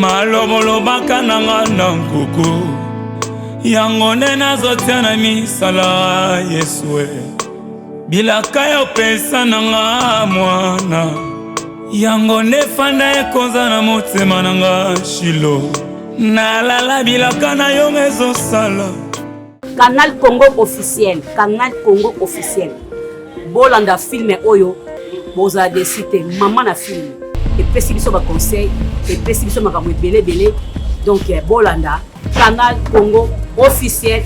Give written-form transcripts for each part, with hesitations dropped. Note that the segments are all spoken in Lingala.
Malobolo bakananga na nkoko yango nde nazotia na misala Yesue bilaka yo pesa nanga mwana yango nde fanda ekonza na motema nanga Shilo nalala bilaka na yo ezosala. Canal Congo officiel, Canal Congo officiel. Bolanda film oyo boza décidé maman na film et puis si biso ba conseil et puis si biso makambo belé donc Bolanda Canal Congo officiel.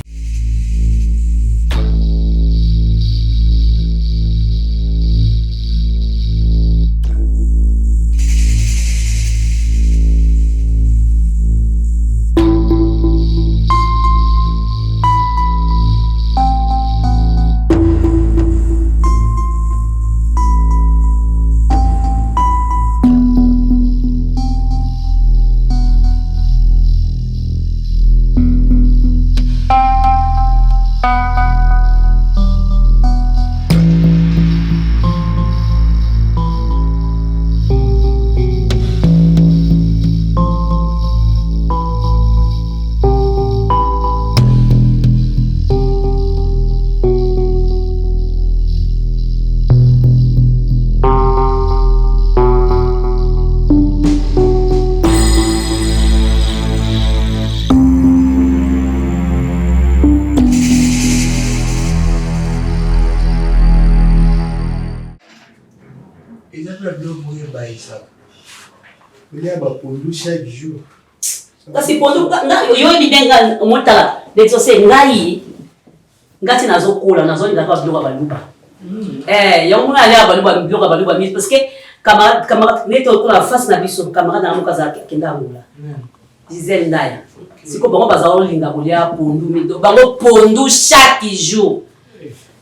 Chaque jour. Kasi pondo yo bidenga motala de sose ngai ngati nazokola nazolinga kwa bloka baluba yango na ya baluba bloka baluba parce que camarade neto ko la face na biso camarade na mukaza kenda ngula dizaine ndaya siko bango bazaolinga kolia pondu mido bango pondu chaque jour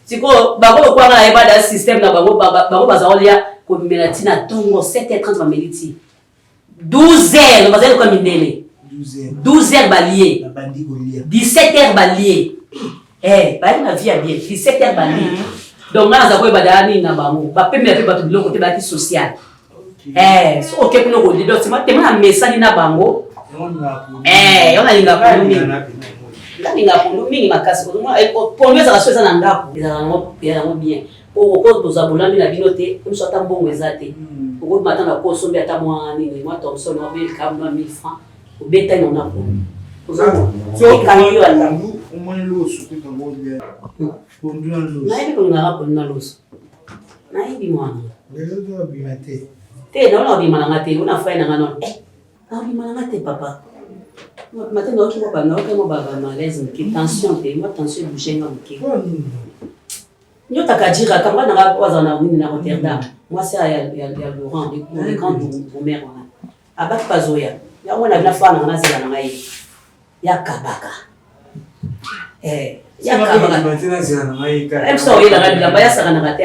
siko bango kwa na eba da système na bango bazaolia ko melatina tongo 7h30 ba meliti 12h, nous allons comme une 12h balié, 17h balié. Bah la vie a bien, 17h balié. Donc là, nous avons badani na bango. Bah peut me faire battre le côté bâti social. So ok pour nous dire donc c'est moi tellement un message na bango. On a linga pour nous. Là linga pour nous mingi makasi pour moi pour nous ça chose na ndako. Il a bien. Au cause de Zabolandi na binoté, nous sommes bon ezate. Au matin na kosombe ata mwani ni moi Thomson na bel kama 1000 francs au bétail on a pour so kanyo ata au moins l'os que comme on dit pondu en l'os na ibi ko ngara pondu na l'os na ibi mwana les autres bimate te na ona bimana ngate una fa na ngano na bimana ngate papa matin na ki mo ba na ko mo ba malaise ki tension te mo tension bouger ngam ki Nous avons dit que quand on a Rotterdam, moi c'est Laurent, le grand Boumer. À Bakpazoya, il y a une femme qui a dit il y a Kabaka. Il y a Kabaka. Elle sort il a dit la baya ça n'a raté.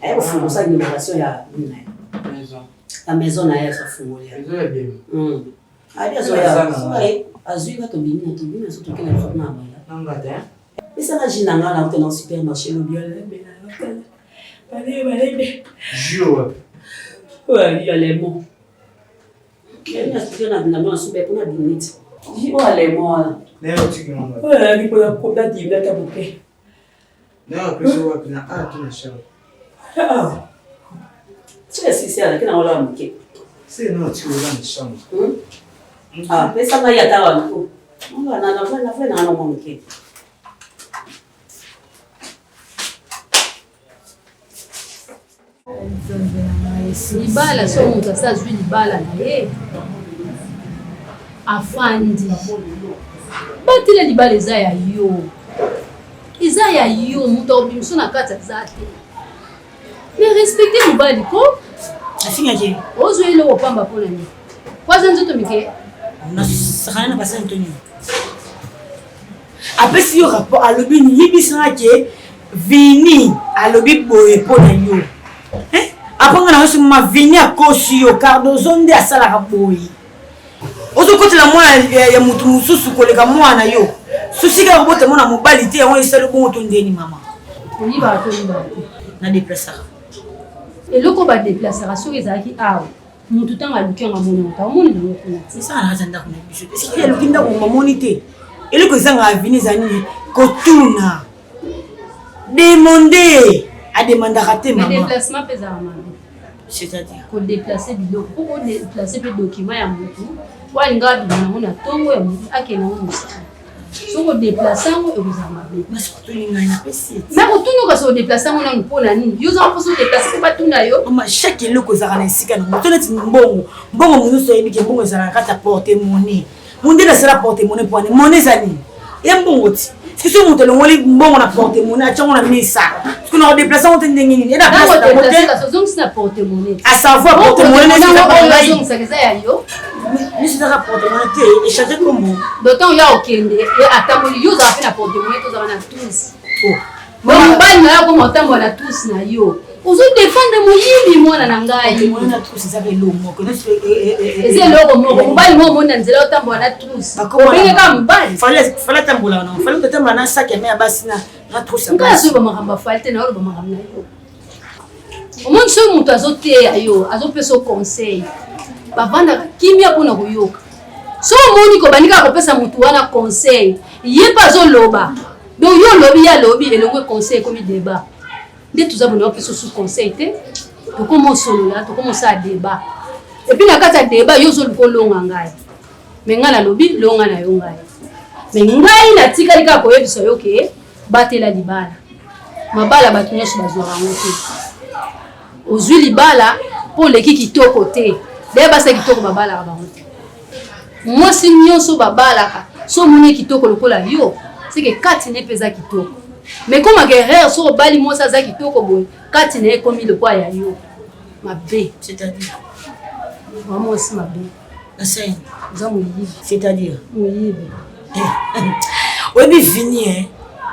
Elle faut ça une innovation la maison na ça fou. Ali azoya. Azui va tomber surtout que la femme na mais ça va gêner là dans le supermarché le bio allez Jour ouais il y a les mots il y a ce qu'on a dans la soupe pour la minute il y a les mots là tu vois ouais il faut la coupe là tu vas taper là après ça va bien ah tu sais ah c'est c'est là que na wala mke c'est non tu vas dans la chambre ah mais ça va y attendre on va na mke libala so moto asazwi libala na ye afandi batile libala eza ya yo moto obimiso na kati aza te mais respecte mobali ko afingaki ozwa eloko pamba mpona ni kwaza nzoto mike nasakana na basa ntoni apesi yo rapport alobi niyebisanga ke vini alobi boye mpona yo apanga na yosu ma vini akosi yo cardozo nde asalaka boye ozokotela mwana ya mutu mususu koleka mwana yo susika kobote mwana mobali te yango esali bongo to ndeni mama oyibaka to yibaka na déplacera eloko badeplasaka soki ezalaki awa mutu tanga lukanga mona ta mona na kuna c'est ça na zanda kuna biso est-ce qu'il y a lukinda ko mamonité ele ko zanga avini zani ko tuna demander a demander rater maman mais déplacement pesa maman c'est-à-dire ko déplacer biloko pour déplacer pe document ya mutu walinga bina mona tongo ya mutu akena mona soko déplacer ngo ekuzama be mais surtout ninga na pesi mais ko tunu ka so déplacer ngo na mpona nini yo za poso déplacer pa tuna yo mama chaque eloko zaka na esika na mutu neti mbongo munuso yebike mbongo zala kata porter monnaie munde na sera porter monnaie pour monnaie zani ya mbongo ti si so mutu longoli mbongo na porter monnaie achango na misa parce que na déplacer on tende ngini et na place na déplacer ka so zong sina porter monnaie à savoir porter monnaie na zong sa keza ya yo ni c'est ça porter monnaie et changer comme d'autant ya okende et atamoli yo za fait na porter monnaie to za na tous oh bon bali na ko motambo na tous na yo ozo défendre moyibi mwana na ngai mwana tous ça fait lomo que eze loko moko mbali mo mona nzela otambo na tous obenge ka mbali fallait tambola non fallait tambola na sac ya mais basi na tous nga so ba makamba falte na ba makamba na yo omonde so mutu azoteya yo azopeso conseil bavanda kimia pona koyoka so omoni ko bandika kopesa mutu wana conseil ye pa zoloba donc yo lobi ya lobi elongwe conseil komi débat nde tuza bona opesa sous conseil te tokomo solola tokomo sa débat et puis na kata débat yo zo kolonga ngai mais ngana lobi longa na yo ngai mais ngai na tika lika ko yebisa yo ke batela libala mabala batu nyonso bazwaka ngo te ozwi libala po leki kitoko te de basa kitoko babala bango te mwasi nyonso babalaka so moni kitoko lokola yo c'est que kati ne pesa kitoko mais comme un guerrier so bali mo sa za kitoko boy kati ne komi le poids ya yo mabe c'est-à-dire vraiment aussi mabe la scène za moyibi c'est-à-dire moyibi on est fini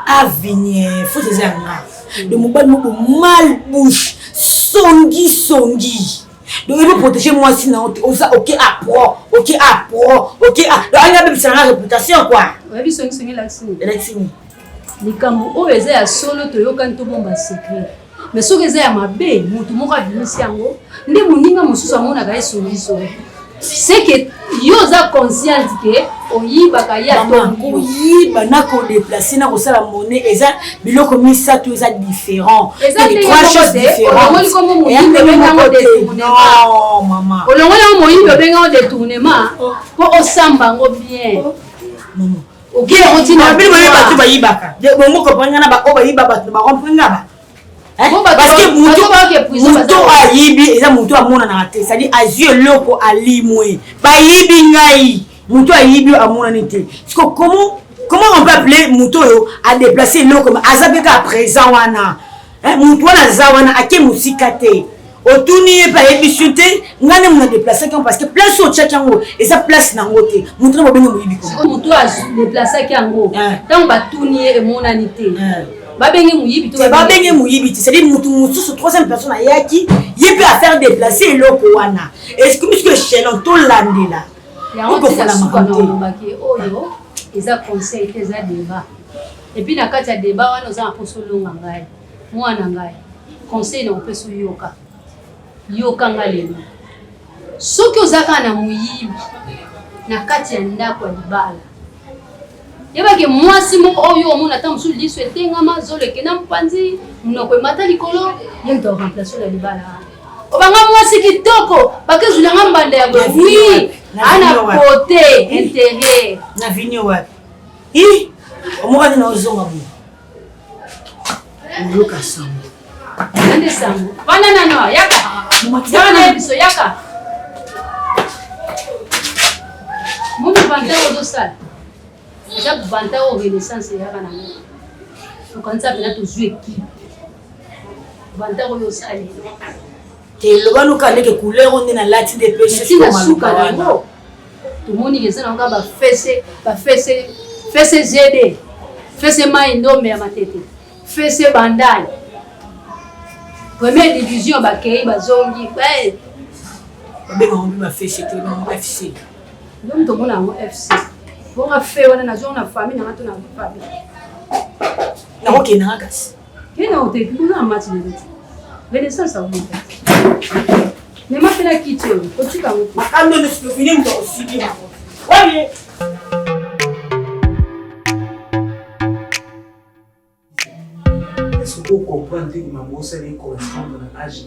à venir faut des angles le mobile mal bouche songi donc il veut protéger moi sinon OK à pro OK là il y a même sa réputation quoi ouais bi songi l'action élection likambo oyo eza ya solo toyokani tobomba secret mais soki eza ya mabe mutu moko abimisi yango nde moninga mosusu amonaka ye songisongi c'est que yo oza consciente ke oyibaka ya toyiba na kodéplace na kosala monnaie eza biloko misato eza différent trois choses différentes non mama olongoli yango moyibi obengango détournement po osamba yango bien OK otina bino bato bayibaka bongo kopanga na ba o bayiba bato ba komprenga ba parce que mutu ayibi eza mutu amona na te c'est-à-dire azio loko alimwe bayibi ngai mutu ayibi amona nite parce que comment on peut appeler mutu yo a déplacer loko azabeka présent wana mutu wana zawana ake musika te otuni pa ebisute ngane muna déplacer parce que place au tchakango et ça place nango te mutu na bobenga moyibi ko mutu a déplacer kango tant batuni e monanité babenge muyibi to babenge muyibi c'est-à-dire mutu mususu troisième personne ayaki yepe à faire déplacer loko wana est-ce que chez l'on to landela on peut faire la makambo oyo eza conseil eza débat et puis na kati ya débat wana oza aposolonga ngai mwana ngai conseil na opeso yoka ngalelo soki ozaka na muyibi na kati ya ndako ya libala yebake mwasi moko oyo omona ta mosusu liso etengama zoleke na mpanzi munoko emata likolo ye nto remplace la libala obanga mwasi kitoko bakezulanga mbanda ya bwi ana kote intérêt na vini wapi omokani na ozonga bu oyoka sango nande sango wana nano yaka mwana biso yaka mona banta odosala eza banta o renaissance yaka nango okanisa pena tozwi équipe banta oyo osali te loba luka ndeke couleur onde na lati de péché tina suka nango tomoni eza nango bafese zede fese mai ndombe ya matete fese bandali première division bakei bazongi babenga ngo bafese te ba FC donc tomona ngo FC bonga fe wana nazo na famille na ngato na famille na OK na kasi kena ote kuna match de beti renaissance au monde Mais ma fait la quitte. Faut-tu quand même? Quand on est fini, on doit aussi bien. Ouais. Est-ce que vous comprenez que ma mossa est correspondre à l'âge?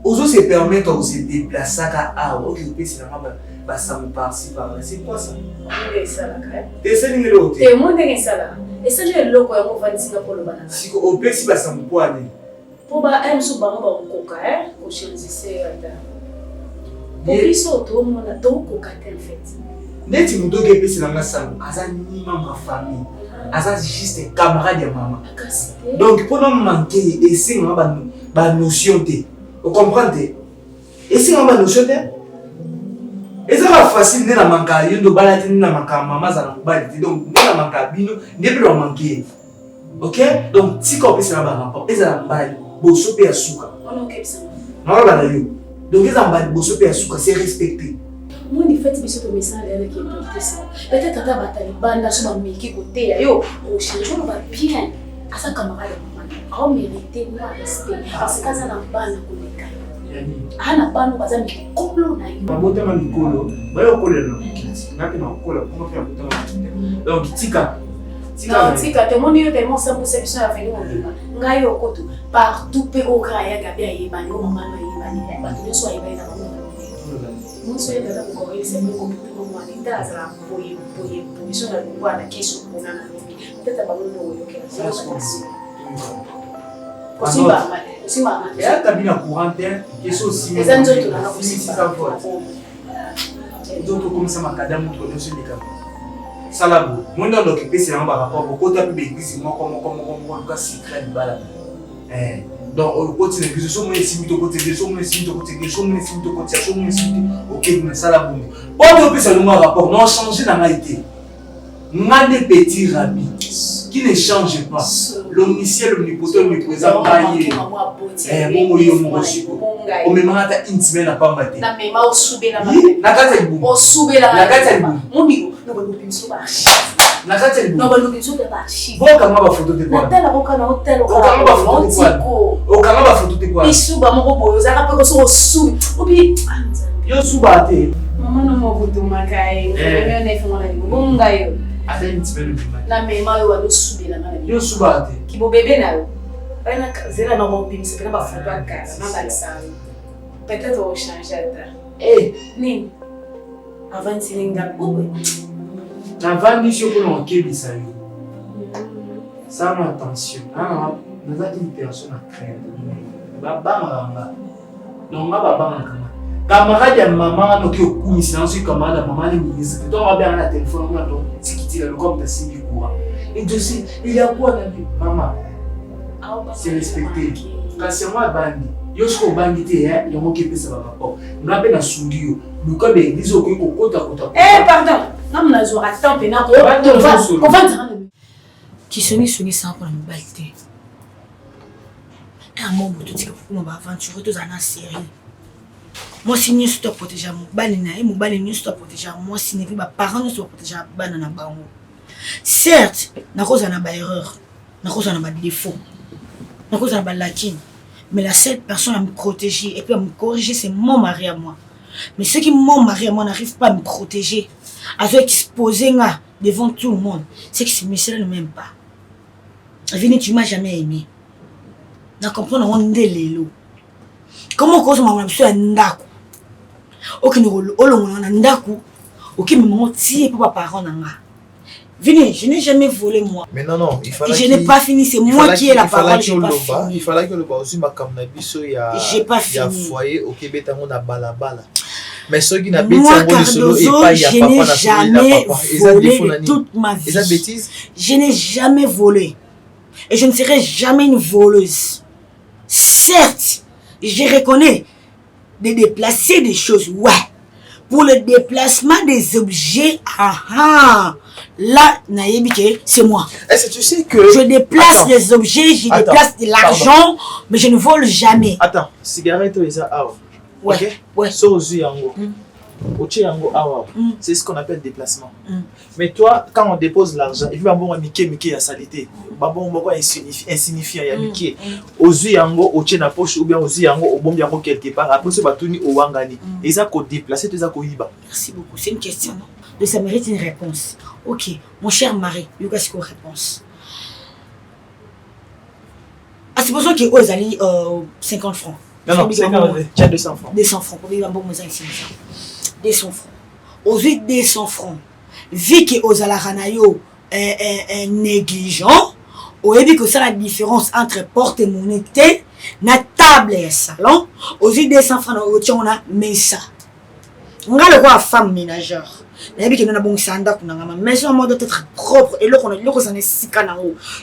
Ozo se permettre de se déplacer à occuper ça me par-ci par-là. C'est quoi ça? T'es seul de l'autre. Et moi, je ça là. Et ça, j'ai le loco à mon fan Singapour le banana. Si au plus, si ça me poigne. Pour bah, elle me souba mon coca, au chérisé. Pour lui, surtout, mon ado coca en fait. Dès que tu me donnes que c'est la masse, Aza ni ma famille. Aza juste un camarade de maman. Donc, pour nous manquer, et c'est ma notion. Vous comprenez? Et c'est ma notion. Et ça va facile de la manquer, de balader na manquer maman ça n'a pas été donc de la manquer bino, de plus la manquer. OK? Donc si qu'on peut se la rapport, et ça va bosso pe asuka. On OK ça. Non là yo. Donc ils en bas bosso pe asuka, c'est respecté. Moi ni fait biso to message avec qui porter ça. Peut-être tata batali banda so ba miki côté yo, au chéri on va bien. Asa camarade maman. On mérite moi respect parce que ça na bana koleka. Ana bana baza mikolo na yo. Babota ma mikolo, bayo kolela. Ngaki na kola pour faire bota ma. Donc tika te moni yo tellement 100% ya venu mobima. Ngai yo koto partout pe o kraya gabi ayebani o mama no ayebani. Ba to so ayebani na mama. Mon so yeba ko ile se ko puto mo ani tazara poye so na ngwa na keso kuna na mimi. Tata ba no yo ke na so. Simba. Et là, tu as bien courante, qui sont aussi. Les gens qui ont aussi ça vote. Donc, comme ça, ma cadame, tu connais ce cas. Ça là, moi, dans l'occupé, c'est un rapport. Beaucoup de l'église, moi, comme le cas secret du bal. Donc, au côté de l'église, je suis mis au côté de ok, mais ça là, bon. Pas de plus, c'est un rapport. Non, changer dans la été. Moi, des petits rabbis qui ne changent pas. L'omniscient, l'omnipotent, l'omniprésent, maillé. Bon, on me m'a intimé la pas maté. Na mema osube la maté. Na kata ibu. Osube la. Na kata ibu. Monigo, no ba lupi so ba. Na kata ibu. No ba lupi so ba chi. Boka ma ba photo de quoi? Na tela boka na hotel o ka ma ba photo de quoi? O ka ma ba photo de quoi? Isuba mo boyo za ka pe ko so osube. Obi. Yo suba te. Mama no mo butu makai. Meme ne fuma na bonga yo. Ata intimé le bima. Na mema yo wa osube la na. Yo suba te. Ki bo bébé na yo. Bana zela na mo bim se na ba photo aka na ba sami. Peut-être au changer ça. Eh, Ni. Avant silinga bobo. na vandi sur pour l'enquête ça yo. Ça ma attention. Ah, nous avons une personne à craindre. Baba mama. Donc ma baba mama. Camarade ya maman no ki okumisi na so camarade maman ni ministre. Donc on va bien na téléphone on donc tikiti le comme ta simi courant. Et je sais, il y a quoi dans lui? Maman. C'est respecté. Quand c'est moi bandi. Yo sko bandi te hein, yo mo ki pesa ba rapport. Na pe na sungi yo. Luka be disent ko kota. Eh pardon. Non na zo attends pe na ko. On va dire. Qui sonne sans pour me balter. Un moment tout ce que on va aventurer tous en série. Moi si nous stop protéger mon banana et mon banana nous stop protéger moi si ne veut pas parents nous stop protéger banana bango. Certes, na cause na ba erreur, na cause na ba défaut. Na cause na ba lacune. Mais la seule personne à me protéger et puis à me corriger, c'est mon mari à moi. Mais ceux qui mon mari à moi n'arrivent pas à me protéger, à se exposer devant tout le monde, c'est que ce monsieur-là ne m'aime pas. Vini, tu m'as jamais aimé. Na comprendre on est lelo. Comment cause maman monsieur ndaku. Aucun rôle, on a ndaku. Aucun moment tié pour parents nanga. Vini, je n'ai jamais volé moi. Mais non, il fallait. Je n'ai pas fini, c'est moi qui ai la parole. Il fallait que le aussi ma kamnabiso ya. J'ai pas fini. Ya foyer au Québec on a balabala. Mais ceux qui n'habitent pas solo et pas il y a papa na jamais volé toute ma vie. Et ça bêtise? Je n'ai jamais volé. Et je ne serai jamais une voleuse. Certes, je reconnais de déplacer des choses, ouais. Pour le déplacement des objets, là, naïbike, c'est moi. Est-ce que tu sais que... Je déplace des objets, je déplace de l'argent, mais je ne vole jamais. Attends, cigarette ou ça, ouais, okay? Ouais. So, yango. C'est ce qu'on appelle déplacement. Mais toi, quand on dépose l'argent, et puis on Mickey à salité, on insignifiant, il y a Mickey. Aux yango, au tien à poche, ou bien aux yango, au bon yango quelque part, après ce batouni au wangani. Et ça qu'on déplace, tu as qu'on y va. Merci beaucoup. C'est une question, non? Donc ça mérite une réponse. Ok, mon cher mari, qu'est-ce qu'on réponse? Ah, c'est pour ça qu'il y a 50 francs. Non, 50, tu as 200 francs. 200 francs, pour dire bon, 200 francs. Aux 200 francs, vu que aux alaranayo est négligent, on a dit que c'est la différence entre porte-monnaie et la table et salon. Aux 200 francs, on a mis ça. On a le droit femme ménagère. Mais maison doit être propre et là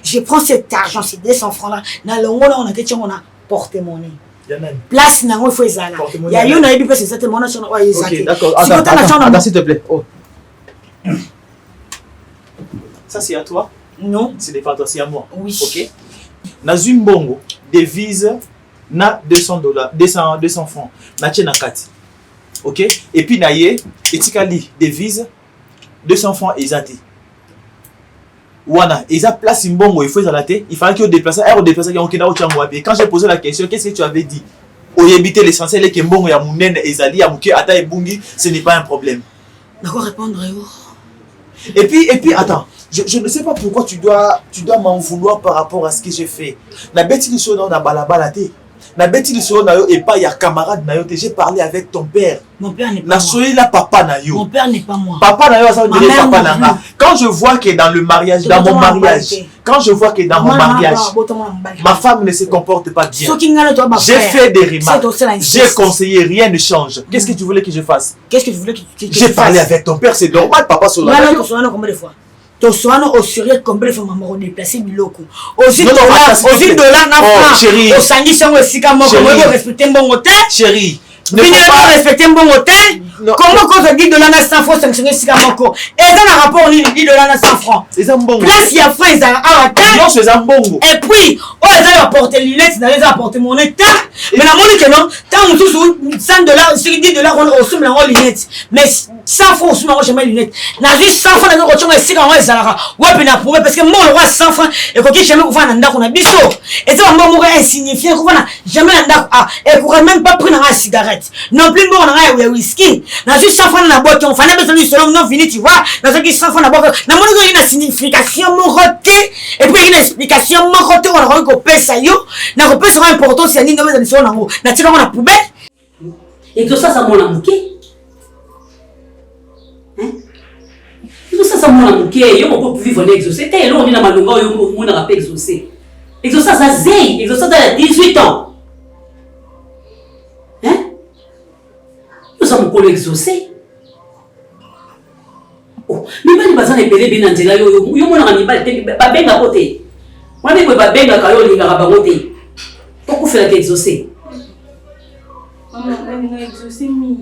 je prends cet argent, ces 200 francs là, dans le monde on a question on a porte-monnaie. Place nango il faut ezala. Il y a une idée parce que cette monnaie sur OK, d'accord. Attends s'il te plaît. Oh. Ça c'est à toi? Non, c'est pas toi, c'est à moi. Oui. OK. Na Zimbongo devise na $200, 200 francs. Na tient na 4. OK, et puis naie etikali devise 200 francs ezati wana eza place mbongo il faut ezalate il fallait que déplacer aéro déplacer qui okenda ochango wapi. Quand j'ai posé la question, qu'est-ce que tu avais dit? Oyebite l'essentiel est que mbongo ya munene ezali ya muke ata ebungi, ce n'est pas un problème. D'accord, répondre. Et puis attends, je ne sais pas pourquoi tu dois m'en vouloir par rapport à ce que j'ai fait. Na beti liso na balabala te. Na beti liso na yo et pas ya camarade na yo, j'ai parlé avec ton père. Mon père n'est pas moi. La papa na yo. Mon père n'est pas moi. Papa na yo ça veut dire papa na. Quand je vois que dans le mariage, dans mon mariage, quand je vois que dans mon mariage, ma femme ne se comporte pas bien. J'ai fait des remarques. J'ai conseillé, rien ne change. Qu'est-ce que tu voulais que je fasse? Qu'est-ce que tu voulais que j'ai parlé avec ton père, c'est normal, papa sur la. Combien de fois? Ton soin au sérieux combien de fois maman déplacé biloko aussi $, na franc chérie au sangi sango sika moko mo respecter bon hôtel chérie ne pas respecter bon hôtel comment quand $, na 100 francs sanctionner sika moko et dans le rapport $, na 100 francs place il y a frère ça à non c'est un bongo et puis oh ils ont apporté lunettes dans les apporter mon état mais la monnaie que non tant on sous $100 sur $10 on au somme la lunettes mais 100 francs au somme jamais lunettes na juste 100 francs na ko sika on ezalaka ouais na prouver parce que moi le roi 100 francs et ko ki jamais ko va na ndako na biso et ça moi moko insignifiant ko va jamais na ndako ah et ko même pas prendre un cigarette non plus bon na whisky na juste 100 francs na boîte on fallait besoin du selon non fini tu vois dans ce qui 100 francs na boîte na monnaie ko une signification moroté et puis une explication moroté on a ko pesa yo na ko pesa important c'est ni ndome za biso nango na tika na poubelle et tout ça ça mon amuké hein tout ça ça mon amuké yo ko vivre l'exaucer té lo on na malonga yo mo na pas exaucer exaucer ça zé exaucer à 18 ans hein nous sommes pour l'exaucer oh mais bali bazana epele bina nzela yo mo na mibali ba benga côté moi mais ba benga ka yo linga ba côté pourquoi faire l'exaucer maman on a exaucé mi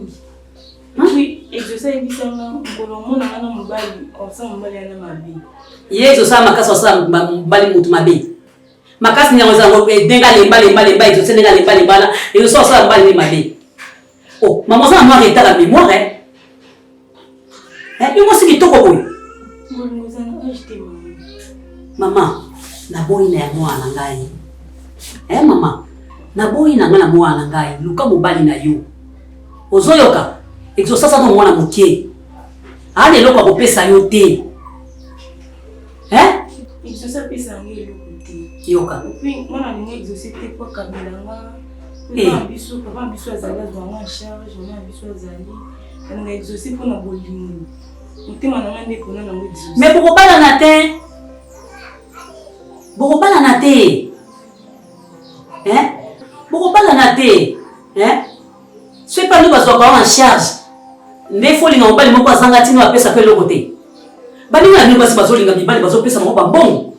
oui exaucé bisanga ngolo mona ngana mobali osa mobali ana mabi yezo sa makasa sa mobali mutu mabe makasi nyango za ngo denga lemba exaucé denga lemba la et so sa mobali ni mabe oh maman ça moi état la mémoire hein moi c'est qui toko boy maman na boy na mwana ngai maman na boy na ngana mwana ngai luka mobali na yo ozoyoka exaucer ça no mwana mokie ale lokwa ko pesa yo te exaucer pesa ngi lokuti yoka puis mwana ni exaucer te kwa kabelanga papa biso azali azwanga charge mwana biso azali on a exaucer pour na bolimo mutema na ngande kona na exaucer mais bokobala na te bokobala na te c'est pas nous bazwaka en charge ne faut linga mobali moko azanga tino apesa pe loko te baninga ni basi bazolinga mibali bazopesa moko bambongo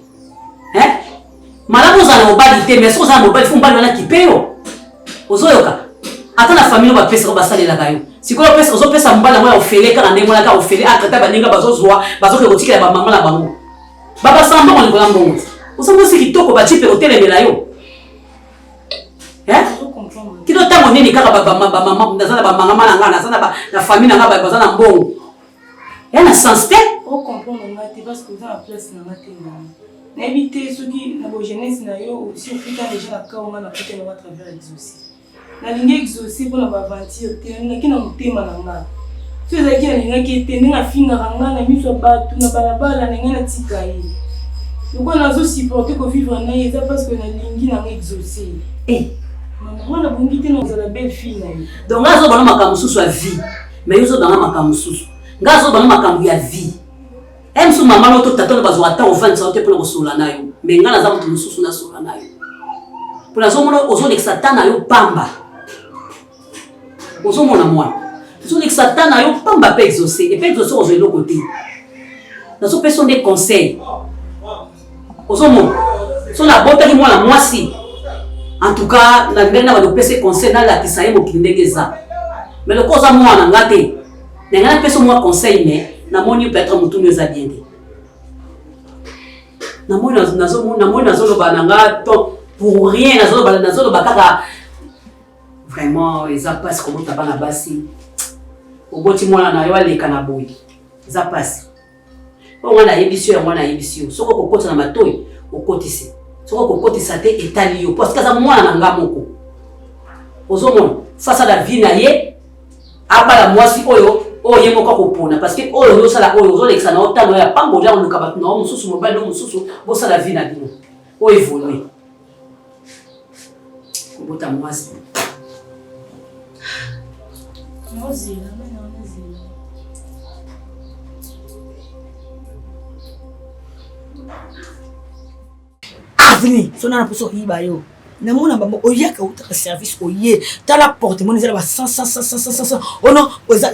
malamu za mobali te mais so za mobali fo mbali wana kipeo ozoyoka ata na famille ba pesa ko basalela kayo sikoyo pesa ozopesa mbali mwa ofele kana ndenge mwana ka ofele akata baninga bazozwa bazoke kotikela ba mama na bango baba samba ko mbongo osambo sikitoko ba chipe hotel mela yo Kilo tango nini kaka maman ndazana ba mama na ngana sana na famille na ngaba bazana mbongo. Yana sens te? O comprendre ngati parce que dans la place na ngati na. Na éviter ceux qui na bo jeunesse na yo aussi au plus tard déjà na ka on a peut-être à travers exaucer. Na lingi exaucer pour na ba aventure te na kina mutema na ngana. Tu es qui na lingi te na finga ngana na miso batu na balabala na ngana tika yi. Pourquoi na zo supporter ko vivre na yeza parce que na lingi na exaucer. Maman, on a la belle fille. Donc, là, on a ma camusu à vie. Mais nous avons ma camusu. Là, on a ma camusu à vie. Même si maman, on a tout besoin de temps au 20 ans pour le solanayo. Mais nous avons tout sous la solanayo. Pour la zone, on a les satan à pamba. On a moi. Nous avons les satan à pamba pour exaucer. Et pour exaucer, on a l'autre côté. Nous avons besoin des conseils. On a la beauté, moi aussi. En tout cas, la mère n'a pas de PC conseil dans la tisaye mo kindegeza. Mais le cause à moi na ngate. Na ngana peso moi conseil mais na moni peut-être mutu nyoza biende. Na moni nazo ba nanga pour rien nazo ba kaka vraiment ça passe comme ta bana basi. Oboti mwana na yo aleka na boy. Ça passe. On a yebisio, soko kokota na matoyi, okotisi. Soko kokotisa te etali yo parce que ça mwana na ngamoko. Ozomona face à la vie na ye abala mwasi oyo oye moko kopona parce que oyo yo sala oyo zo lexa na otano ya pango ja luka batu na mususu mobile no mususu bo sala vie na bino. O évoluer. Kobota mwasi. Vini, sona na poso hiba yo. Na mona bambo oyaka uta service oye. Ta la porte mon ezala ba 100. Oh non,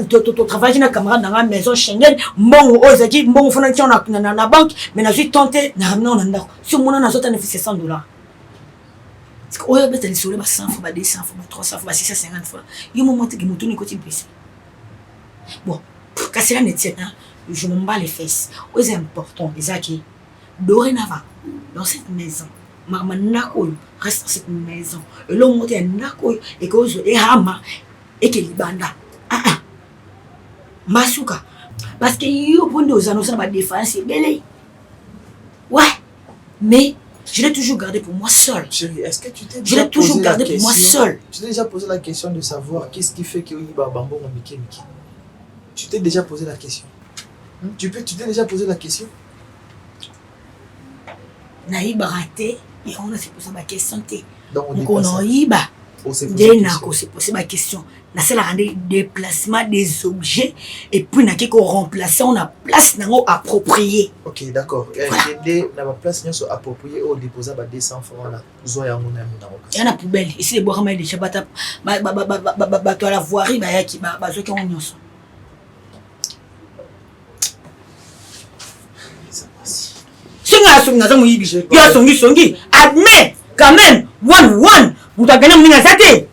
to travailler na camarade dans la maison Schengen, mbongo ozaki mbongo fona tia na banque, mais na suis tenté na ramener on ndako. Si mona na zota na fait $100. Parce que oya beta lisole ba 100 fois, ba 200 fois, ba 300 fois, ba 650 fois. Yo moment que mutuni ko timpisi. Bon, casser la netienne, je m'en bats les fesses. C'est important, Isaki. Dorénavant, dans cette maison, maman Nakoy reste dans cette maison. Et l'homme monte à Nakoy et cause et Hama et que Libanda. Masuka. Parce que yo pour nous annoncer ma défense, c'est belé. Ouais, mais je l'ai toujours gardé pour moi seul. Chérie, est-ce que tu t'es déjà posé la question? Moi seul. Tu t'es déjà posé la question de savoir qu'est-ce qui fait que Iba Bambo Miki. Tu t'es déjà posé la question? Tu t'es déjà posé la question? Naïba raté et on a se posé ma question. Donc on a Iba. On s'est posé ma question. On a fait des déplacements des objets et puis on a remplacé, on a place appropriée. Ok, d'accord. On a place appropriée ou déposer 200 francs là. Il y a une poubelle. Ici, les bois de chabata, à la voirie, qui ont une admets quand même one vous t'as gagné mon zate.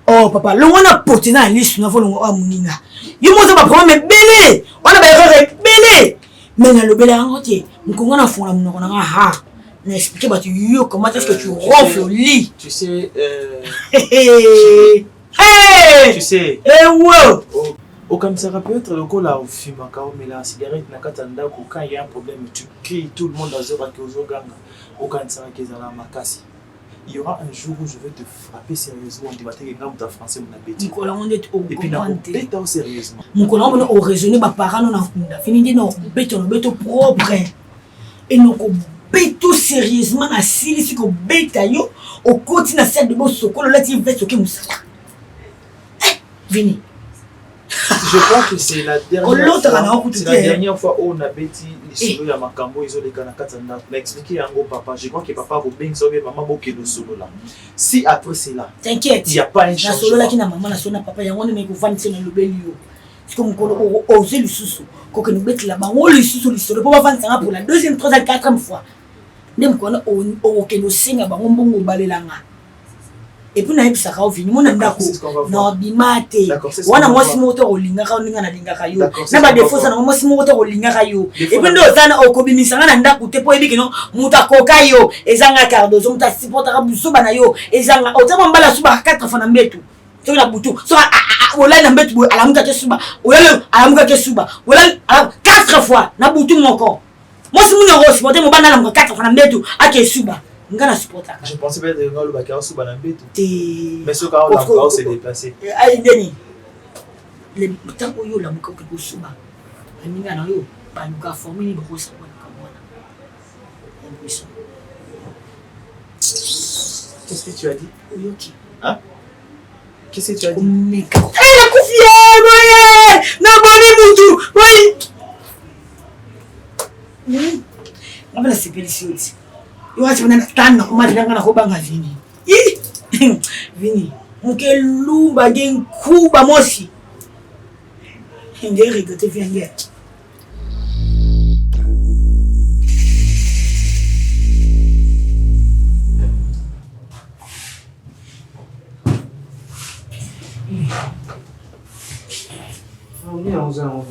Oh papa le on a porté dans liste na volo a munina yo mo ba problème belé on a ba erreur belé mais na le belé en entier mkonga na fona mnoko na ha na expliquer ba tu yo comment est-ce que tu ronfles au lit. Tu sais tu sais wow. Au commissariat peut être le coup là au film mais la cigarette na katanda quand il y a un problème tu cries tout le monde dans zéro qui aux ganga au commissariat qui est à la makasi. Il y aura un jour où je vais te frapper sérieusement du matin et quand tu as français mon appétit. Nicolas on est au et puis na bêta sérieusement. Nicolas on a raisonné ba parents on a fini de non bêta propre et non ko bêta sérieusement na sili si ko bêta yo au continent celle de bon sokolo là tu veux ce que musaka. Vini. Je crois que c'est la dernière fois où on a bêti les solos à Makambo, ils ont les Kanakatana. Mais expliqué à un papa, je crois que papa va bien sauver maman beaucoup de solo là. Si après c'est là, t'inquiète, il n'y a pas un changement. La solo là qui n'a maman, la solo papa, il y a un moment où on va le belio. C'est comme on osé le sous-sous. Quand on bête là-bas, on le sous-sous, le solo, pour vendre ça pour la deuxième, troisième, quatrième fois. Même quand on a au signe, on bon balé là. et puis nayebisaka yo vini mona ndako na bimate wana mwasi moko to kolingaka oninga na lingaka yo na ba défaut sana mwasi moko to kolingaka yo et puis ndo zana okobimisanga na ndako te po ebiki no muta koka yo ezanga cardozo muta supportaka busoba na yo ezanga otama mbala suba 4 fois na mbetu to na butu so wala na mbetu alamuka ke suba wala alamuka ke suba wala 4 fois na butu moko mwasi muna ko supporter mo bana alamuka 4 fois na mbetu ake suba. Je pensais peut-être que le bac sous Banambeto. Mais ce cas là, s'est déplacé. Aïe Denis. Le temps où yo la muka ko suba. Aminga na yo ba muka formé ni brosa kwa kamwana. Qu'est-ce que tu as dit? Yoki. Hein? Qu'est-ce que tu as dit? La confiance, na boni mutu. Oui. On va la séparation aussi. Yo ati bana tana kuma dilanga na kobanga vini. Vini. Muke lumba gen kuba mosi. Ngeri gote viange. On est en faisant un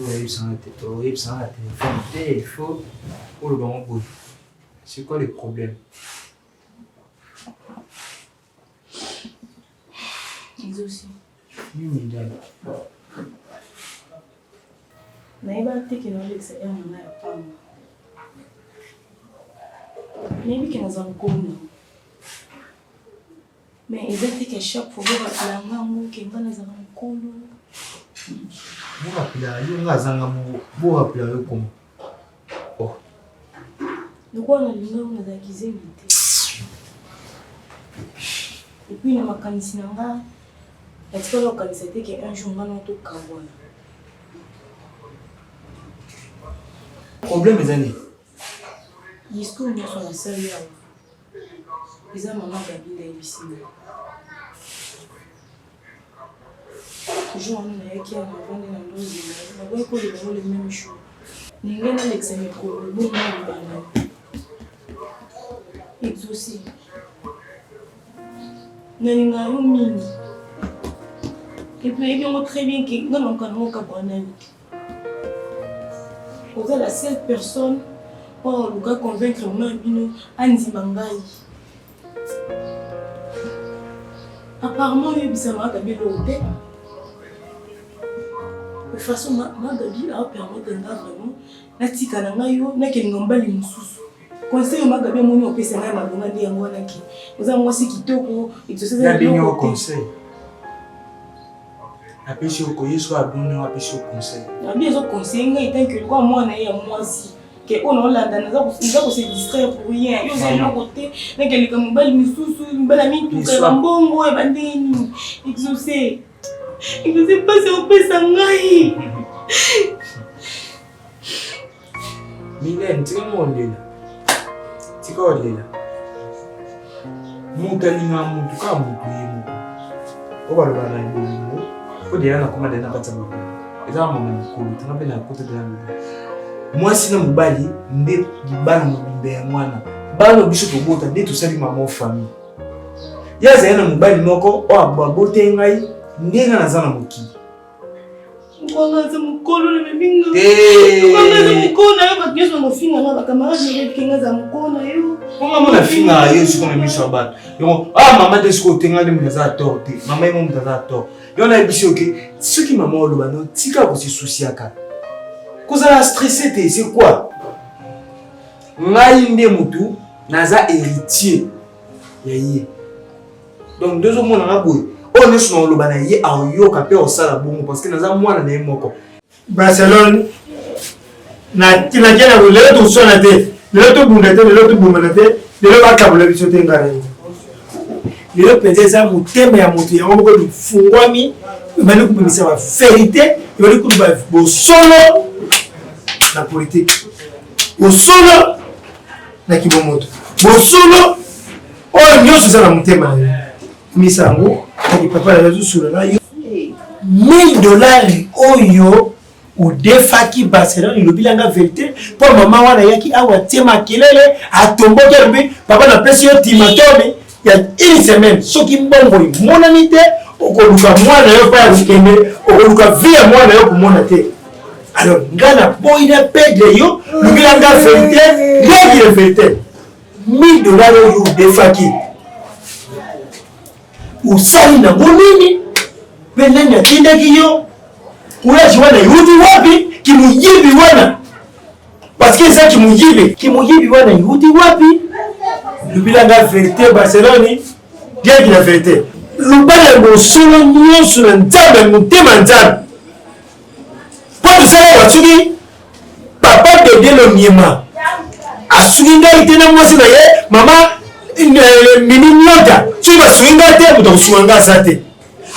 peu sans la téléphone, il faut pour le bon bout. C'est quoi le problème? Ils aussi. Oui, madame. Naiba teke na Alex ya mwana ya pamba. Maybe que nós vamos mais ils étaient que chaque fois la maman qui va nous en colo. Vous rappelez, il y a un gars vous rappelez comment? Oh. De quoi on a l'ingé on a accusé et puis na makanisi nanga est-ce que l'organisation était qu'un jour on a tout kawana. Problème les années. Discours nous sur la salle là. Ils ont maman Gabi là ici. Toujours on a qui a vendu dans nos îles. On voit que les mêmes choses. N'ingé na l'examen pour le bon moment. Exaucé. N'inga mini. Et puis on très bien que non on connaît pas bonheur. Vous êtes la seule personne pour le gars convaincre moi bino Andy Bangai. Apparemment il bisa ma Gabi l'hôtel. De façon ma Gabi a permis d'entrer vraiment na tika na ngayo na kelingambali mususu. Conseil ma Gabi moni opesa na malonga ndi yango na ki. Oza mwasi kitoko exaucer na binyo conseil. Apesi au koyeso abonné apesi au conseil. Abi ezo conseil ngai tant que quoi moi na ya mwasi que on olanda na za ko se distraire pour rien. Yo za na côté na kelika mobali misusu mbala mintu ka mbongo e bandeni exaucer. Exaucer pas se opesa ngai. Mine ntika mondela. Tika olela. Mutalinga muntu ka muntu yimo. Obalwa na ndimo. Odi yana kuma dena kata mama. Eza mama mkulu tanabe na kote de mama. Mwasi na mubali nde bana mubimbe ya mwana. Bana biso tobota nde tosali mama o famille. Yaza yana mubali moko o ababote ngai ndenga nazana moki. Mwangaza mkolo na mbinga. Mwangaza mkolo na ba biso ngo finga na ba camarade ne kinga za mkolo yo. Mama na finga yo siko na miso ba. Yo mama de siko tenga de mzaza torte. Mama yimo mzaza torte. Yo na biso ke ce qui maman oloba no tika ko se souciaka. Kozala stressé te c'est quoi? Ngai nde mutu naza héritier. Yaye. Donc deux hommes na boy. On est sur le banaye à yoka pe au sala bongo parce que naza mwana na moko. Barcelone na tinagena le to sona te le to bundete le to bumete le ba kabula biso te ngare le pendeza mutema ya mutu ya moko lufungwami bali kubimisa ba vérité bali kuba bo solo la politique bo solo na kibomoto bo solo o nyoso za mutema misango ni papa la solo na yo $1000 oyo ou defaki Barcelone le bilanga vérité pour maman wana yaki awa tema kelele atombo kelbe papa na pesi yo timatome il y a une semaine ce qui mbongo mon amité okoluka mwana yo pa ukende okoluka via mwana yo kumona te alors ngana boy na pedre yo lubila nga vérité ngi le vérité $1000 yo defaki usali na bonini pende nya tindaki yo ulaji wana yudi wapi kimuyibi wana parce que ça kimuyibi wana yudi wapi lubila nga vérité Barcelone bien qu'il la vérité lubala ngosolo nyonso na nzambe mutema nzambe po tosala wasuki papa dede lo miema asuki ngai te na mwasi na ye mama mini nyota soki basuki ngai te moto akosunga ngai aza te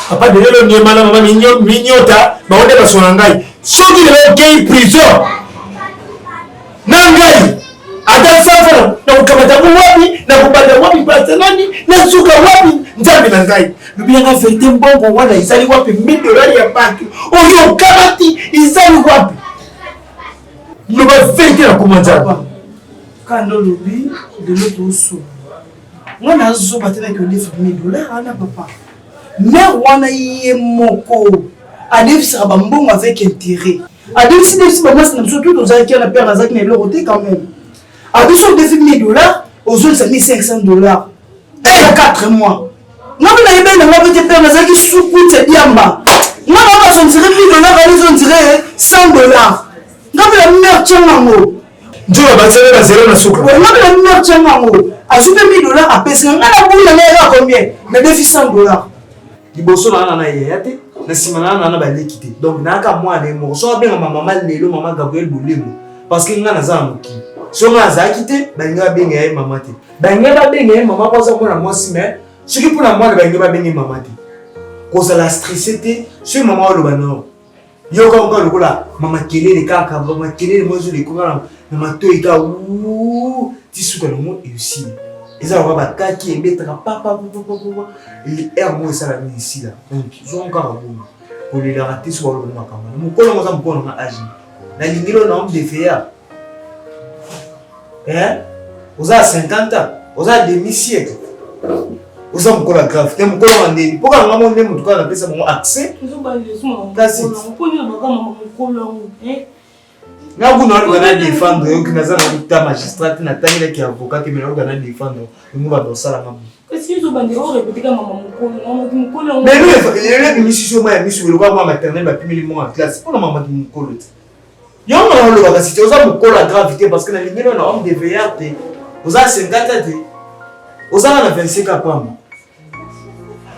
papa dede lo miema na mama minyota bango nde basunga ngai soki lelo okei prison na ngai ata safana na kokamata wapi na kobanda wapi Barcelone na suka wapi nzambe na ngai lobiyanga vérité mbongo wana ezali wapi $1000 ya banki oyo okamati ezali wapi loba vérité na koma nzambe kando lobi de l'autre oso mwana azoba te na kiodefa $1000 ana papa mère wana ye moko adefisaka bambongo avec intérêt adefisi bamwasi na biso tout ozalaki na père azalaki na eloko te quand même abiso odefi $1000 ozolisa $1500 et 4 mois ngambi na yebeli nanga pete père nazalaki sukute diamba ngana basondire $1000 alizondire $100 ngambi na mère tiangango nzoka bazele bazele na suka ngambi na mère tiangango azupe $1000 apesika ngana buna na yeba combien na defi $100 liboso na na ye yate na sima na na baleki te donc naka mwana mo so abenga mama lelo mama Gabriel Bolemo parce que ngana za moki so nga za kite balinga benga ye mama te balinga benga ye mama kwa za mwana mwasi mais ce qui pour la mwana balinga benga mama te ko za la stressé te ce mama lo bano yo ka ko lokola mama kelele kaka mama kelele mozo le ko na mato ika u ti suka no mo réussir eza ba bakaki embetaka papa il est amour ça la ici là donc ils ont encore bon pour les rater sur le makamba mon kolo mo za mkono na agi na lingilo na homme de fer oza 50 ans oza demi-siècle oza mkola grave te mkola wandeni poka ngamo nde mutuka na pesa mo accès kasi na kuna watu wana défendre yo kinaza na kuta magistrat na tangila ki avocat mais watu wana défendre ngo ba dosala ngamo kasi yo bande o répéter ka mama mukolo mais le émission ma émission le quoi maternelle ba pimeli mo en classe pour maman de mukolo yo ngalo lo ba cité oza mukola gravité parce que na lingelo na homme de veillard te oza 50 te oza na 25 apamba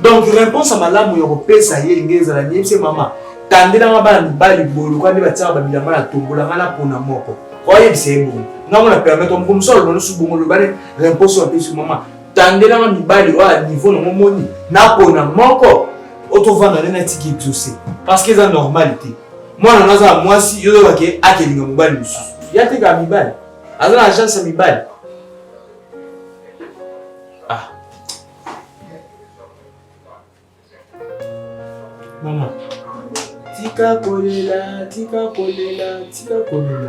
donc réponse à malamu yo pesa ye ngeza la nyepse mama tandela ngaba bali bolu kwa ndiba tsaba bilamba na tombola ngala pona moko oye bisebo ngamo na permettre on komsol bono subongo lo bale réponse à pesu mama tandela ngami bali wa niveau no moni na pona moko otovanda na tiki exaucé parce que c'est normalité moi naza mwasi yo bake akelinga mobali musu yateka mibali azana agence mibali ah mama tika kolela mama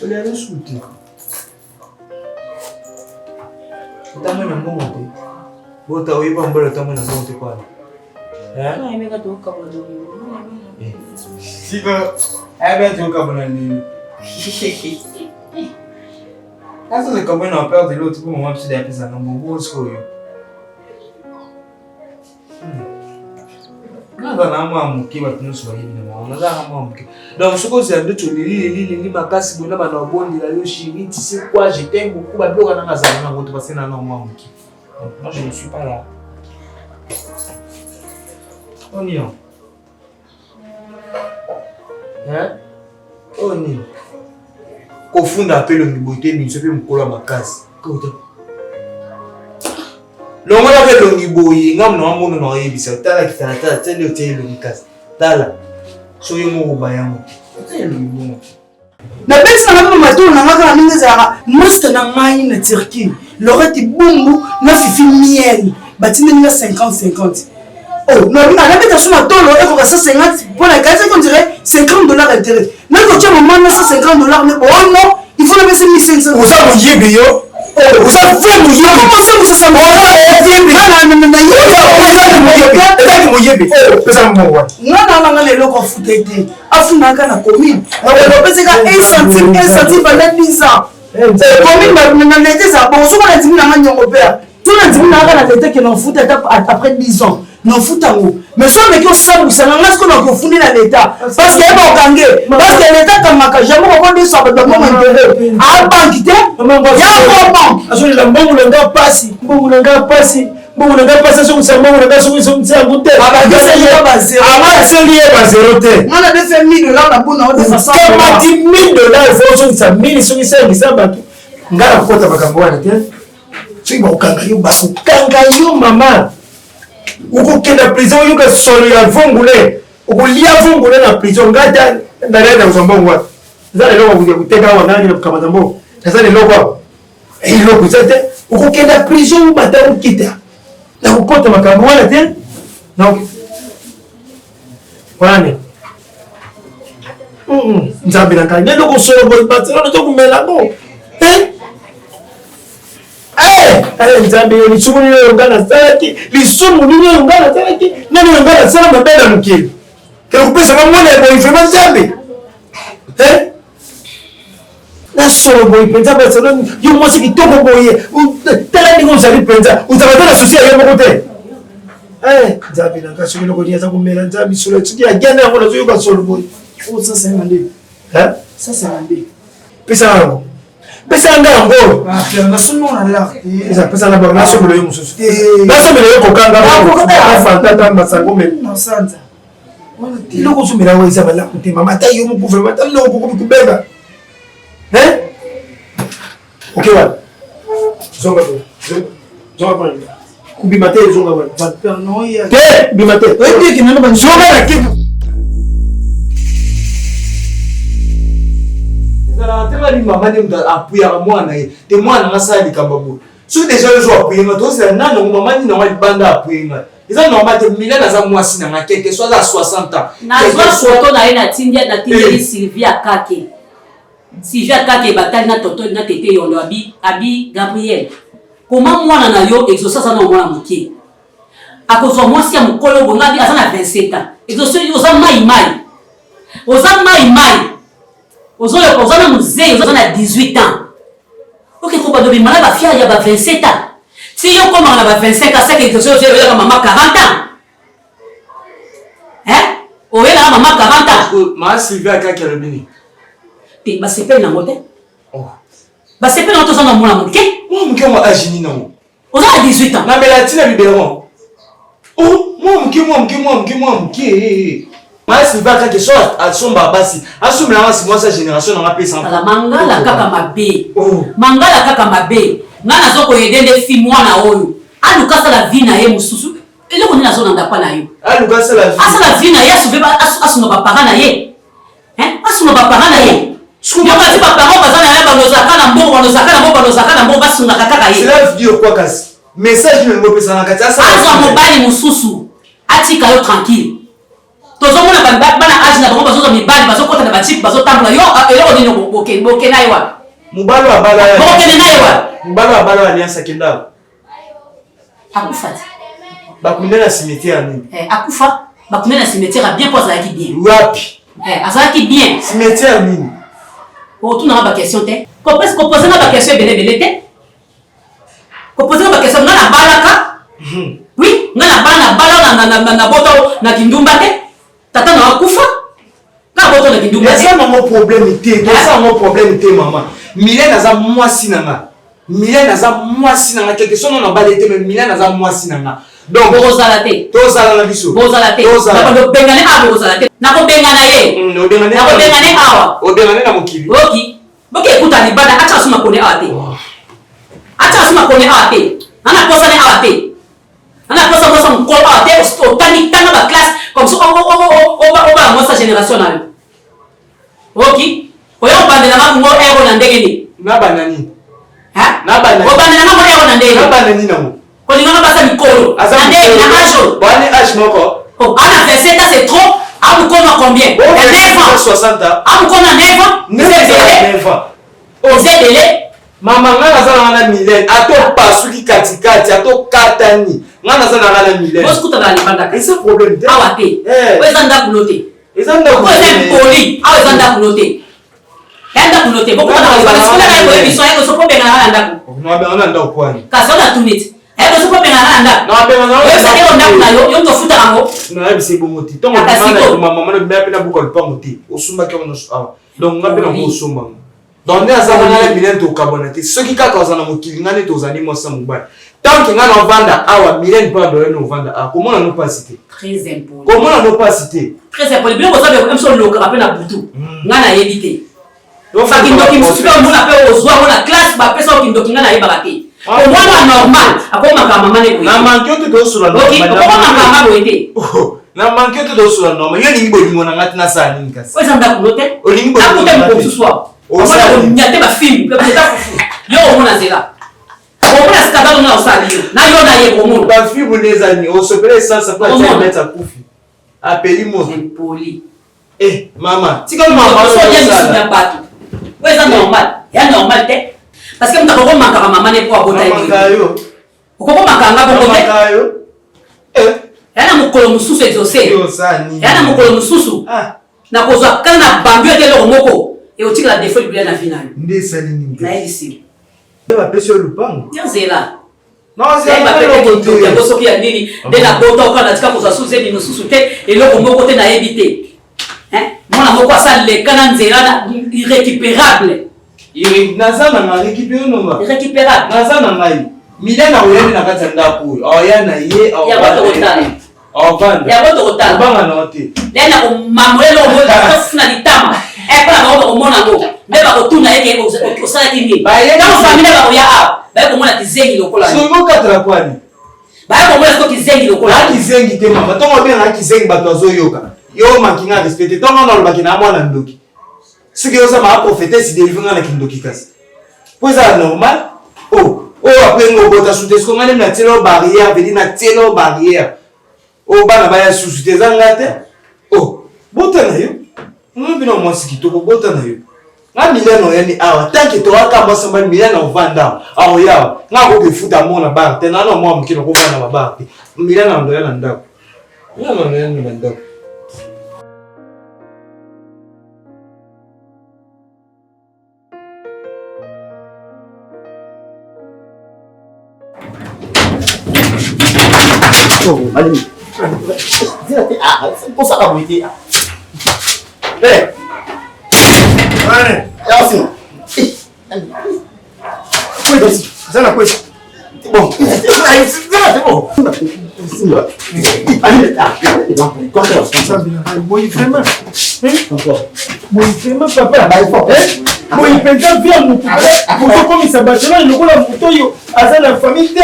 ole ari suti tamo na mbongo te bota oyiba mbolo tamo na mbongo te kwa Sika, ebe toka bona nini. Asa c'est comme on perd de l'autre pour moi petit d'après ça non bon score. Nada na mwa muki ba tunu so yibi na mwa nada na mwa muki. Donc ce que c'est de tout lili makasi bona ba na bondi la yo chiri tu sais quoi je t'aime beaucoup ba bloka na ngazana na ngoto parce que na mwa muki. Moi je ne suis pas là. On y est. Oni kofunda apelo ngibote biso pe mkola makasi kota longola ke longi boyi ngam no amono no yebisa tala kitana tala tele hotel longi kasi tala so yemo bayango tele longi na besi na ngama mato na ngaka ninga za master na ngai na Turquie loreti bumbu na fifi miel batine ninga 50-50. Oh, non, on a mis sur ma tolo et on va 150 pour la case qu'on dirait $50 intérêt. Même quand tu as un moment $150, mais oh non, il faut la baisser 1500. Vous avez dit bio. Vous avez fait mon yébi. Comment ça vous ça moi? Non, les locaux foutés. Afunaka na commune. On va passer à 1 centime pendant 10 ans. Commune, on était ça. Bon, souvent on a dit que on opère. Tout le monde a dit que l'on fout après 10 ans. Non fout en haut. Mais si on est que ça, vous savez, ce qu'on a fondé dans l'État. Parce qu'il y a un gangé. Parce que l'État, comme ma cage, jamais on va dire ça, mais dans mon intérêt. À la banque, il y a un banque. Parce que la banque, on n'a pas passé. On n'a pas passé. Bon, on n'a pas passé sur le serment, on n'a pas passé sur le serment. Ah, bah, c'est lié à zéro. Ah, c'est lié à zéro. On a fait 1 000 $, la bonne ordre de façon. Quand on a dit 1 000 $, il faut que ça 1000 sur les 5 ça va tout. On a la côte à Bakamboa, tu vas au kangayo, basso. Kangayo, maman. Ou qu'on la prison, ou qu'on soit la vongolais. Ou qu'on lia vongolais dans la prison. Gata, dans la Zambon, ça les lois, vous êtes là, on a le Kamadambo. Ça les lois. Et ils l'ont posé. Ou qu'on la prison, ou madame quitte. Na kupota makambo wala tena donc voilà nzambe na kanya ndoko solo boy batelo to kumela go nzambe yo lisumu ni ngana salaki lisumu ni ngana salaki nani ngana sala mabela mukili kero kupesa mamona boy fema nzambe na solo boy penza batelo yo mwasi kitoko boy tala ni ngozali penza utabata susi ya moko te nzambe na kaso kilo kodia za kumela nzambe solo tsiki agenda yango na zo ka solo boy ça c'est mandé ça c'est mandé pesa ngango na sono na la eza pesa na banga so melo mususu na so melo ko kanga ba fantata masango me no sanza iloko so melo weza bala kutima mata yo mu gouvernement tam loko ko kubeba ok wala zonga ba kubimate zonga ba père non ya ke bimate eti kinana ba zonga na kibu zala tema ni mama ni mta apuya mwana ye te mwana ngasali kambabu so déjà le jour apuya to c'est nano mama ni na wali banda apuya eza normal te mila na za mwasi na ngakeke soit à 60 ans na zwa photo na ye na tindia na tindia Sylvia Kake Sylvia Kake batali na toto na tete yondo abi Gabriel comment mwana na yo exaucer ça na mwana mukie akozwa mwasi ya mukolo bonga bi azana 27 ans exaucer oza mai oza na musée oza na 18 ans ok ko badobi mala ba fia ya ba 27 ans si yo koma na ba 25 ans c'est que exaucer yo ya mama 40 ans oye na mama 40 ans ma Sylvia Kake le bini te ba sepel na mote ba sepel na to sana mwana muke muke mo agini na mo oza na 18 ans na melatina biberon muke ma Sylvia Kake so asomba basi asomela basi moi sa génération na pesa la mangala kaka mabe ngana zoko yedende fi mwana oyo alukasa la vie na ye mususu ele ko ni nazo nanda pa na yo alukasa la vie na ye asuma ba parents na ye asuma ba parents na ye Nyonga si ba parents bazana ya banozaka na mbo basunga kaka ye c'est la vie quoi kasi message ne ngopesa na kati asa azwa mobali mususu atika yo tranquille tozomona bana age na bango bazoza mibali bazokota na bachip bazotambola yo eloko nini boke na ye wa mobali wa bala ya bokene na ye wa mobali wa bala alliance kenda akufa bakunde na cimetière nini akufa bakunde na cimetière bien poza yaki bien wapi azalaki bien cimetière nini otuna ba question te ko poser na ba question belé te ko poser na ba question na balaka oui na bala na boto na kindumba te tata na akufa na boto na kindumba te ça mon problème te ça mon problème te maman Milen aza mwasi nanga quelque chose na balé te mais Milen aza mwasi nanga donc bozala te tozala na biso bozala te na bengane a bozala te na ko bengana ye bengane awa obengane na mokili boki ekuta libanda acha suma kone awa te ana posa ne awa te ana posa mkolo awa te otani tanga ba classe comme ça oba mwasa génération na yo oyo bandela ma ngo ero na ndenge ni na banani obandela ma ngo ero na ndenge na banani na mo kolingana basa mikolo na ndenge na ajo bani age moko ana 27 ans c'est trop amukona combien 9 ans 60 ans amukona 9 ans 9 ans c'est délai Maman, on a Mylène. A toi, pas ceux qui katikati, a toi, katani. On a Mylène. Moi, je et c'est problème. Ah, ouais. Où est-ce que vous notez? Où est-ce que poli? Ah, où est-ce que vous notez? Enda kunote boko na wale sikola na kwa biso yako soko benga na ndako. No na ndako kwani. Kasona tunit. Eko soko benga na ndako. No benga na. Wewe sasa ndako na yo ndo futa ngo. No yebisi bomoti. Tongo mama na mama na bia pena buko lpango osumba ke ono awa. Donc ngape na mo osumba. Donc ne azana na Mylène to kabonate. Ce qui ka kaza na mokili ngane to zani mo sa mobile. Tant que ngana vanda awa Mylène pas de no vanda a. Comment on n'a pas cité? Très important. Comment on n'a pas cité? Très important. Bien vous savez même sur le rappel na butu. Ngana yebite. Fakindoki msupe muna pe ozwa muna classe ba pesa okindoki ngana yeba te. Ko mwana normal akoma kama mama ne ko. Na manque to do sura normal. Ok, ko mama mama ko ite. Na manque to do sura normal. Yo ningi bolingo na ngati na sa nini kasi. Weza nda kunote? Olingi bolingo. Na kute msuswa. Omona ko nyate ba film pe peta fufu. Yo omona zela. Omona skandalo na osali. Na yo na yebo omona. Ba film neza ni osopele sasa kwa mettre kufi. Appeli mo poli. Eh mama, tika mama so ya misunya batu. C'est normal. C'est normal. Parce que nous avons manqué à maman pour aboter. Nous avons manqué à aboter. Elle a mon colon sous exaucé. Elle a mon colon sous. Na kozwa kana bandu ete lo moko et au tika la défaut du bien na finale. Ndesali na ici. Ba pesi lupango. Tienzela. Non, c'est pas le côté. Ya boso ki ya nini de la boto kana tika kozwa sous eni no sous te et lo moko te na ebité. Mon amour, ça les canons irrécupérable. Nazana récupéré non irrécupérable. Nazana ngai. Mylène a oyani na kati ndako. Oyana ye au. Ya boto otale. Au vendre. Ya boto otale. Banga na ote. Lena ko mamolelo mo na litama. E pa na ko mona ngo. Beba ko tuna yeke ko sala kingi. Ba ye na famille ba ko ya a. Ba ko mona tizengi lokola. So mo katra kwani. Ba ko mona ko tizengi lokola. Kizengi te mama. Tongo bien na kizengi bato azoyoka. Yo mankinga respecté tant on a bakina mwana ndoki ce que ça m'a prophété si délivrer na kindoki kasi pour ça normal après ngo bota soute ce qu'on a na telo barrière veut dire na telo barrière bana ba ya susute zangate bota na yo no bino mwasi kitoko bota na yo na Mylène oyani awa tant que toi ka basamba Mylène on vanda awa ya na ko ke futa mona bar te na no mwa mkino ko vanda ba bar Mylène ndo yana ndako yana ndako. Oh, allez. C'est pour ça qu'on a été. Eh. Allez. Oui, ça la quoi? C'est bon. C'est bon. Allez, oui, vraiment. Oui, vraiment, papa. Oui, peut-être bien, nous pouvons comme ça, il nous la photo, à la famille.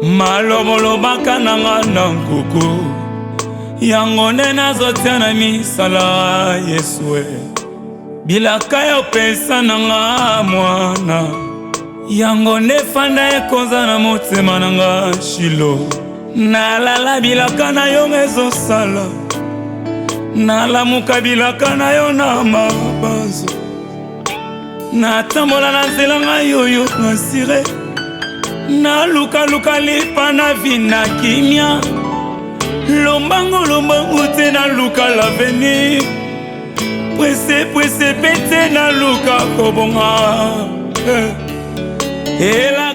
Malobaka nanga na nkuku yango nde nazotia na misala Yesue bilaka ya opesa nanga mwana yango nde fanda ekonza na motema nanga Shilo nalala bilaka na yo ezosala nalamuka bilaka na yo na mabanzo natambola na nzela ngai oyo nasire na luka lipa na vina kimia lombango te na luka l'avenir pwese pete na luka kobonga ela